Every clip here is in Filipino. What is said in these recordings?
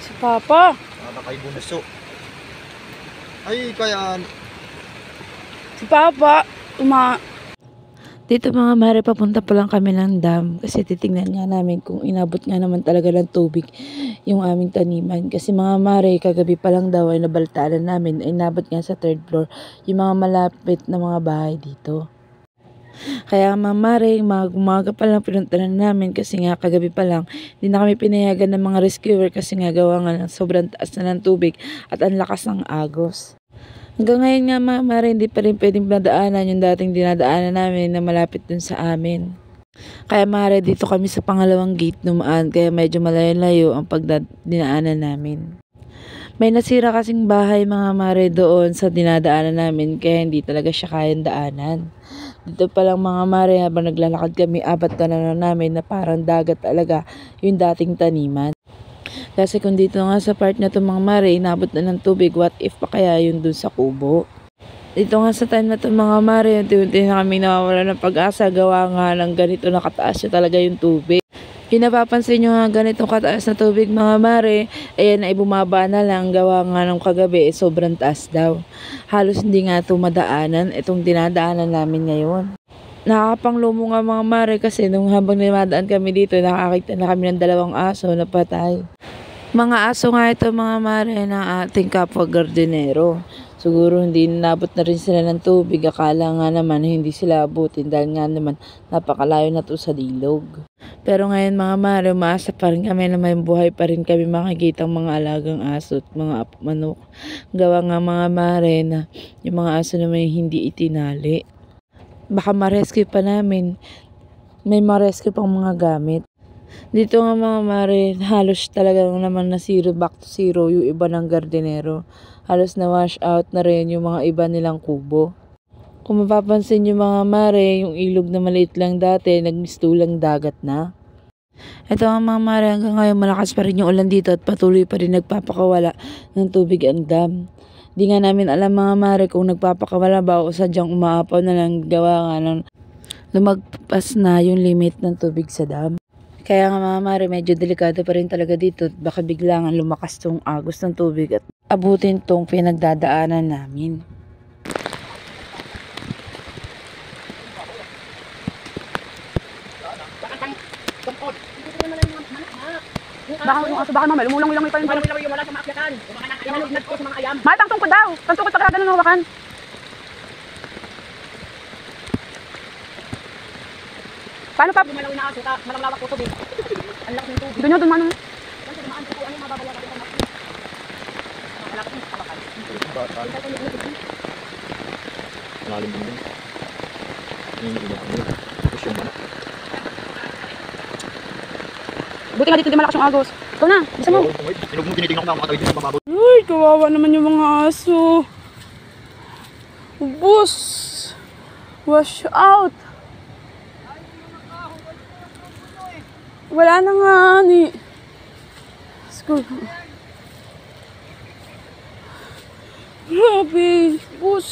Si Papa. Kay Bunaso. Ay, kaya... Si Papa, Dito mga mare, papunta pa lang kami ng dam kasi titingnan nga namin kung inabot nga naman talaga ng tubig yung aming taniman. Kasi mga mare, kagabi pa lang daw ay nabaltaan namin ay inabot nga sa 3rd floor yung mga malapit na mga bahay dito. Kaya mga mare, umaga pa lang pinuntahan namin kasi nga kagabi pa lang hindi na kami pinayagan ng mga rescuer kasi nga gawa nga ng sobrang taas na ng tubig at ang lakas ng agos. Hanggang ngayon nga mga mare, hindi pa rin pwedeng madaanan yung dating dinadaanan namin na malapit dun sa amin. Kaya mare, dito kami sa pangalawang gate dumaan kaya medyo malayo-layo ang dinaanan namin. May nasira kasing bahay mga mare doon sa dinadaanan namin kaya hindi talaga siya kayang daanan. Dito pa lang mga mare, habang naglalakad kami, abat na namin na parang dagat talaga yung dating taniman. Kasi kung dito nga sa part na to mga mare, inabot na ng tubig, what if pa kaya yun dun sa kubo? Dito nga sa time na to mga mare, unti-unti na kami nawawala ng pag-asa, gawa nga ng ganito nakataas na talaga yung tubig. Pinapapansin nyo nga ganitong kataas na tubig mga mare, ayan ay bumaba na lang, gawa nga ng kagabi, sobrang taas daw. Halos hindi nga ito madaanan, itong dinadaanan namin ngayon. Nakakapanglumo nga mga mare kasi nung habang nimadaan kami dito, nakakita na kami ng 2 aso na patay. Mga aso nga ito mga mare ng ating kapwa gardinero. Siguro hindi nabot na rin sila ng tubig. Akala nga naman hindi sila abutin dahil nga naman napakalayo na to sa ilog. Pero ngayon mga mare, umaasa pa rin kami na may buhay pa rin kami makikita mga alagang aso at mga manok. Gawa nga mga mare na yung mga aso naman hindi itinali. Baka ma-rescue pa namin. May ma-rescue pang mga gamit. Dito nga mga mare, halos talaga naman na back to zero yung iba ng gardinero. Halos na wash out na rin yung mga iba nilang kubo. Kung mapapansin yung mga mare, yung ilog na maliit lang dati, nagmistulang dagat na. Ito nga mga mare, hanggang ngayon malakas pa rin yung ulan dito at patuloy pa rin nagpapakawala ng tubig ang dam. Di nga namin alam mga mare kung nagpapakawala ba o sadyang umaapaw na lang, gawa nga ng lumagpas na yung limit ng tubig sa dam. Kaya nga mga mare, medyo delikado pa rin talaga dito. Baka biglang lumakas tong agos ng tubig at abutin tong pinagdadaanan namin. Baka mamaya, lumulang-ulang pa yung wala sa maakyatan. Inalugnad ko sa mga ayam. Mahal, tangtungkod daw. Tangtungkod pagka ganun hawakan. Paano pa? Malaw na aso, malalawak ko tubig. Ang lakas ng tubig. Doon yun, doon mano. Kasi dumaan ko ano, mababala ka dito. Malapit yung kabakan. Malalim din. Yung iba ko. Push yung mana. Buti nga dito di malakas yung agos. Ikaw na, bisa mo. Sinug mo, tinitingnan ko na makatawid din sa bababot. Uy, kawawa naman yung mga aso. Ubus. Wash out. Wala na nga ni. School. Grabe. Ubus.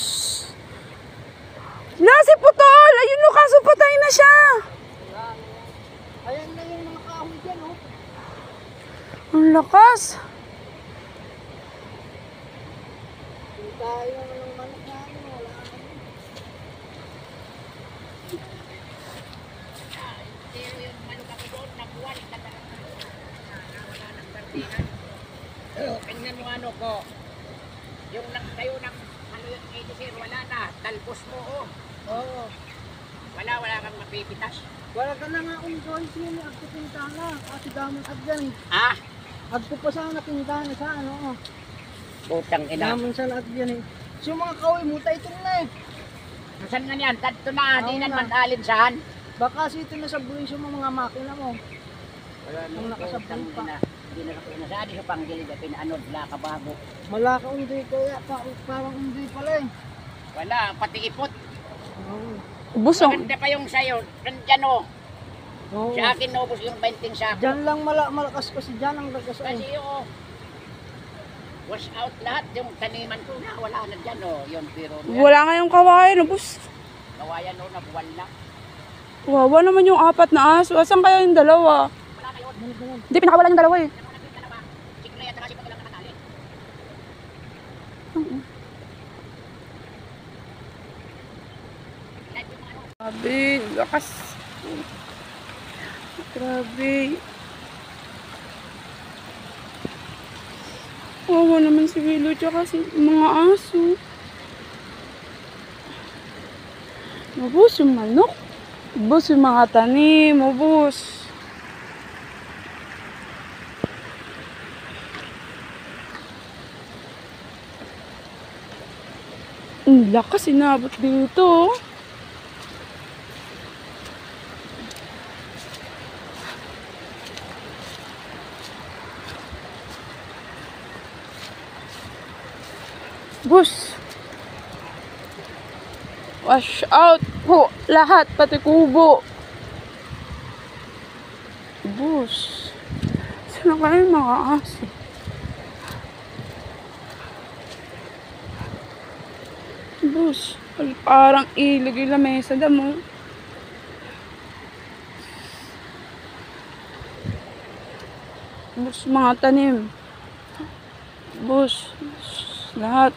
Wala si Putol. Ayun o, kaso patay na siya. Ayan na yung mga kahoy dyan, oh. Ang lakas. Tayo ng manok na ano, wala na. Tingnan yung ano ko. Yung tayo ng ano yung edisir, wala na. Talbos mo, oh. Oo. Wala kang mapipitas. Wala ka na nga kung doon sino, agpo pintana. Kasi damang agyan. Ah, Agpo pa sana pintana sa ano, oh. putang ina. Damang sa agyan eh. So yung mga kahoy mo, tayo na eh. Saan na yan? Tatto na, di naman alin saan. Baka sito na sa bulis yung mga makina mo. Wala Ang nakasabay pa. Hindi na kapag nasaan sa panggilid at pinaanod, lakabago. Malaka undi kaya, parang undi pala eh. Wala, pati ipot. Oo. Ubus ang. Maganda pa yung sayo. Nandyan o. Oo. Sa akin naubos yung 20 sako. Diyan lang malakas kasi dyan ang lagas Kasi eh. yung wash out lahat yung taniman ko na wala na dyan o. Yun, pero Wala nga yung kawain. Ubus. kawayan o, nabuwan na. Wawa naman yung 4 na aso. Asan kaya yung 2? Wala kayo. Hindi, pinakawalan yung dalawa eh. Sikre at saka si Pagkalang nakatali. Grabe, lakas. Grabe. Wawa naman si Willow tsaka si mga aso. Ubus yung manok. Ubus yung mga tanim. Ubus. Ang lakas inabot dito. Bus. Wash out po lahat, pati kubo. Bus. Saan kayo mga aso? Bus. Parang ilog yung lamesa damo. Bus mga tanim. Bus. Lahat.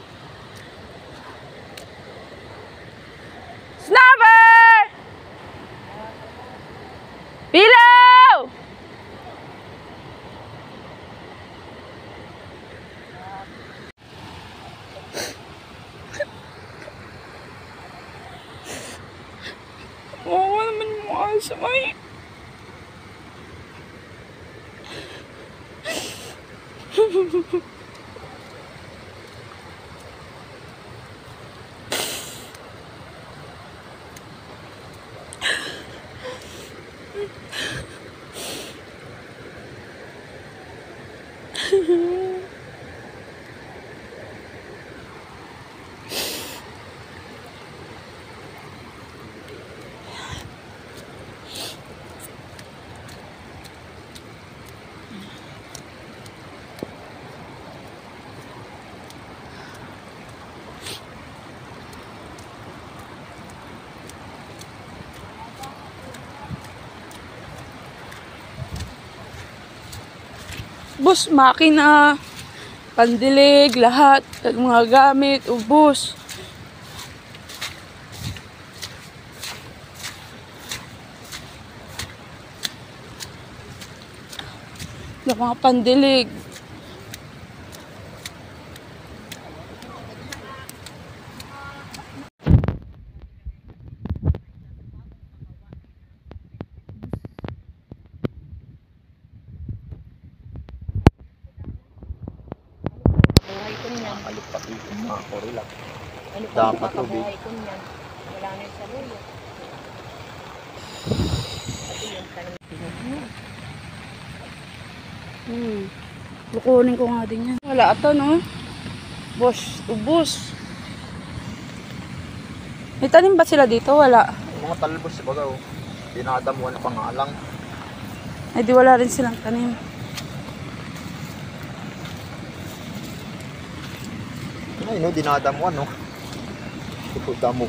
Snapper! Ilaw! Oo naman yung mga aso ay. Bus, makina, pandilig, lahat, mga gamit, ubos. Mga pandilig. Malipat yung mga korila. Dapat tubig. Wala na yung saluyo. Lukunin ko nga din yan. Wala ito, no? Bus, ubos. May tanim ba sila dito? Wala. Mga talbos sa bagaw. Dinadamuan pa nga lang. Ay, di wala rin silang tanim. Ay, no, dinadamuan, no? Ito, damo.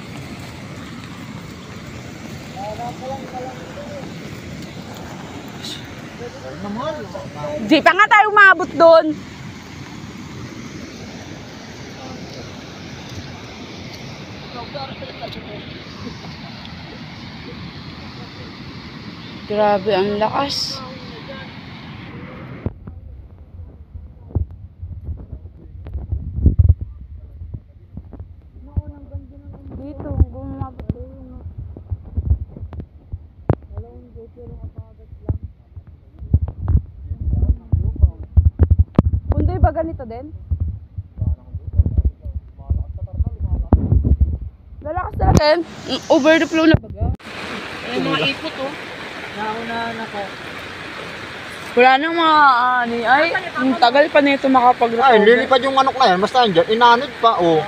Di pa nga tayo umabot doon. Grabe, ang lakas. Dito, bumabot doon. Pundoy ba ganito din? Lalakas talaga yan. Over the flow na baga. Ay, mga ipot, oh. Naunahan ako. Wala nang mga ani. Ay, ang tagal pa nito Ay, makapag-recover. lilipad yung manok na yan. Basta andyan, inanod pa, oh.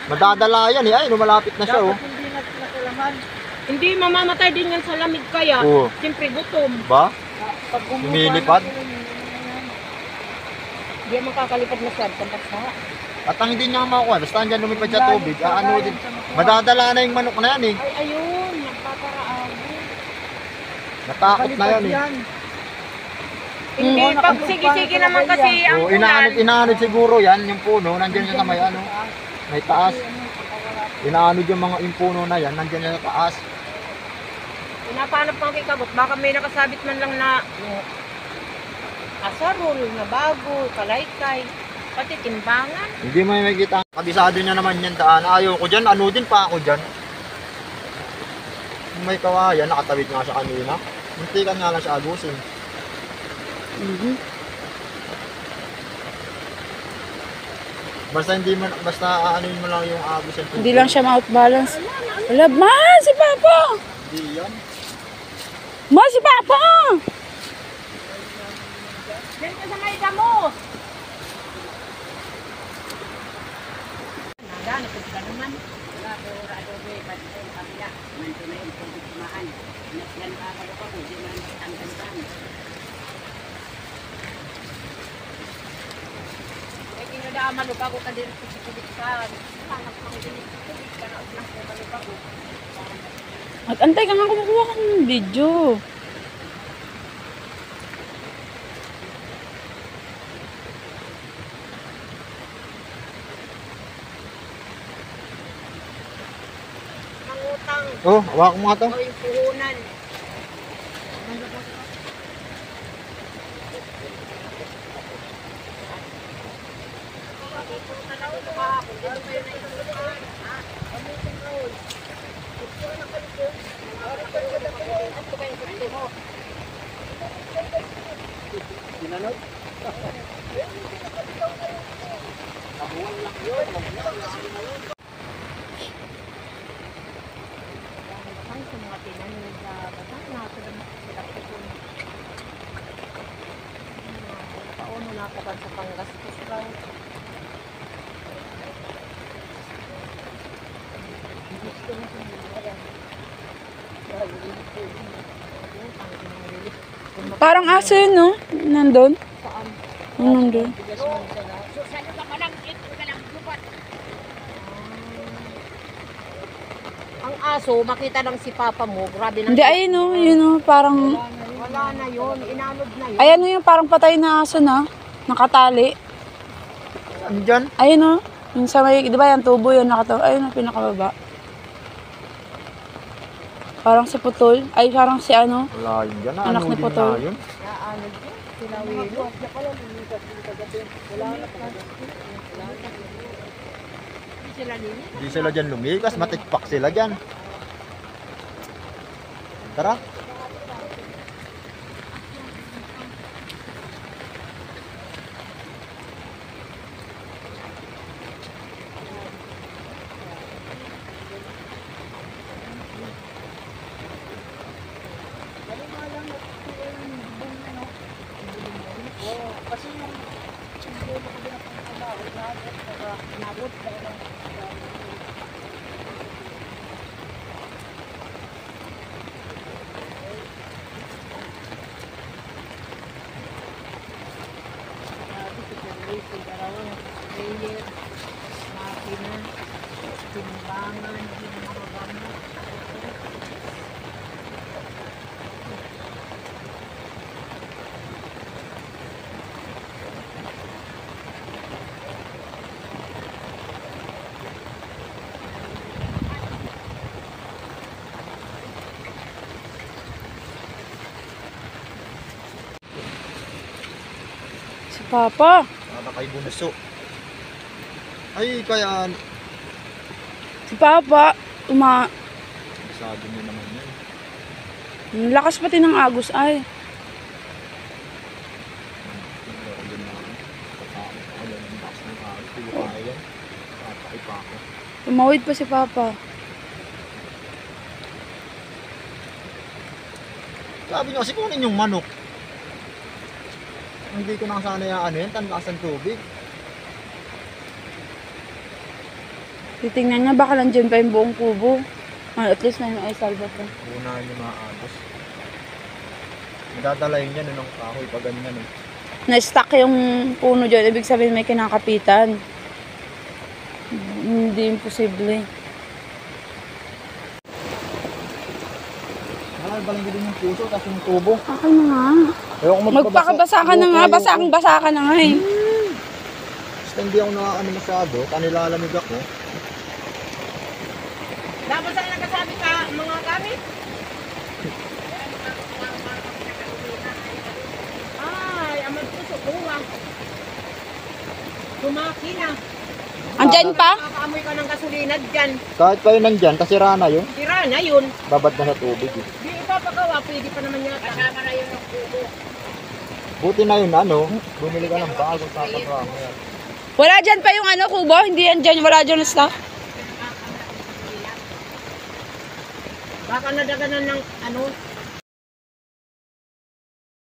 Madadala yan, eh. Ay, lumalapit na siya, oh. Dapat hindi na nakulaman. Hindi, mamamatay din yan sa lamig kaya. Oo. Siyempre, gutom. Ba? Pag Lumilipad? Hindi yan makakalipad na siyad. Pagkasa. At ang hindi niya makuha, basta andyan lumipad sa tubig, ano din. Madadala na yung manok na yan, eh. Ay, ayun. Nagpaparaan. Natakot na yan, eh. Hindi, pag sige-sige naman kasi ang O, ulan. inaanod siguro yan, yung puno, nandiyan siya sa may ano, may taas. Inaanod yung mga yung puno na yan, nandiyan siya sa taas. Pinapanap pang kikabot, baka may nakasabit man lang na asarol, na bago, kalaykay, pati timbangan. Hindi mo may makikita. Kabisado niya naman yan daan. Ayaw ko dyan, ano din pa ako dyan. Kung may kawayan, nakatawid nga siya kanina. Muntikan nga lang siya agusin. Basta hindi mo, basta aanuin mo lang yung agos yung Hindi lang siya ma-outbalance. Wala, ma! Si Papa! Hindi yan. Ma! Si Papa! Diyan ka sa may damo. Nagano ko ka naman. Wala ko rado ko pati sa kabila. Nanto na yung tubig kumaan. Yan ka ko ko di man tangtan. Ay kinadama lupa ko ka din sa tubig ka. Sangat pang dinig tubig ka na ulang ko lupa ko. At antay ka nga kumukuha ka ng video. Mangutang Oh, hawak mo nga to. o yung puhunan. Ang sa mga tinanim sa batang nakasalamat sila ito. Paano nakapan sa panggastos lang. Parang aso yun, no? Nandun. Nandun. Ang aso, makita lang si Papa mo, grabe na. Hindi, ayun, no? Yun, no? Parang... Wala na yun, inanod na yun. Ayan, no? Yung parang patay na aso na. Nakatali. Ano dyan? Ayun, no? Yung sa may... Di ba yung tubo yun? Ayun, no? Pinakababa. Parang si Putol. Ay, parang si ano? Wala yun dyan. Anak Ano ni din Potol. na yun? Naanod yun, sinawilo. Hindi sila nini. Hindi sila dyan lumikas, matikpak sila dyan. Tara. Player, makina, timbangan, yung mga gamot. Si Papa. Para kay bunso. Ay, kaya... Si Papa. Sabi niyo naman yan. Ang lakas pati ng agos, ay. Tumawid pa si Papa. Sabi niyo kasi kunin yung manok. Hindi ko na sana yung ano yan, tanlakas ng tubig. Titingnan niya, baka nandiyan pa yung buong kubo. At least na yung ay salva pa. Una yung mga agos. Madadalayin yan ng kahoy pag ganyan eh. Na-stuck yung puno dyan. Ibig sabihin may kinakapitan. Hindi imposible. tanggalin ko din yung puso, tapos yung tubo. Okay na nga. Ayoko Magpakabasa ka na nga, basa ka na nga eh. Basta hindi ako nakaano masyado, kanilalamig ako. Dapat saan nagkasabi ka mga gamit? Ay, amad ko sa kuwang. Tumaki na. Andyan pa? Nakakaamoy ka ng gasolina dyan. Kahit kayo nandyan, kasi rana yun, Tira na yun. babad na sa tubig eh. Di ipapagawa, pwede pa naman yata. Kasama na yun ng kubo. Buti na yun, ano, bumili ka ng bagong papagawa mo yan. Wala dyan pa yung ano, kubo? Hindi yan dyan, wala dyan na stock. Baka nadaganan ng ano,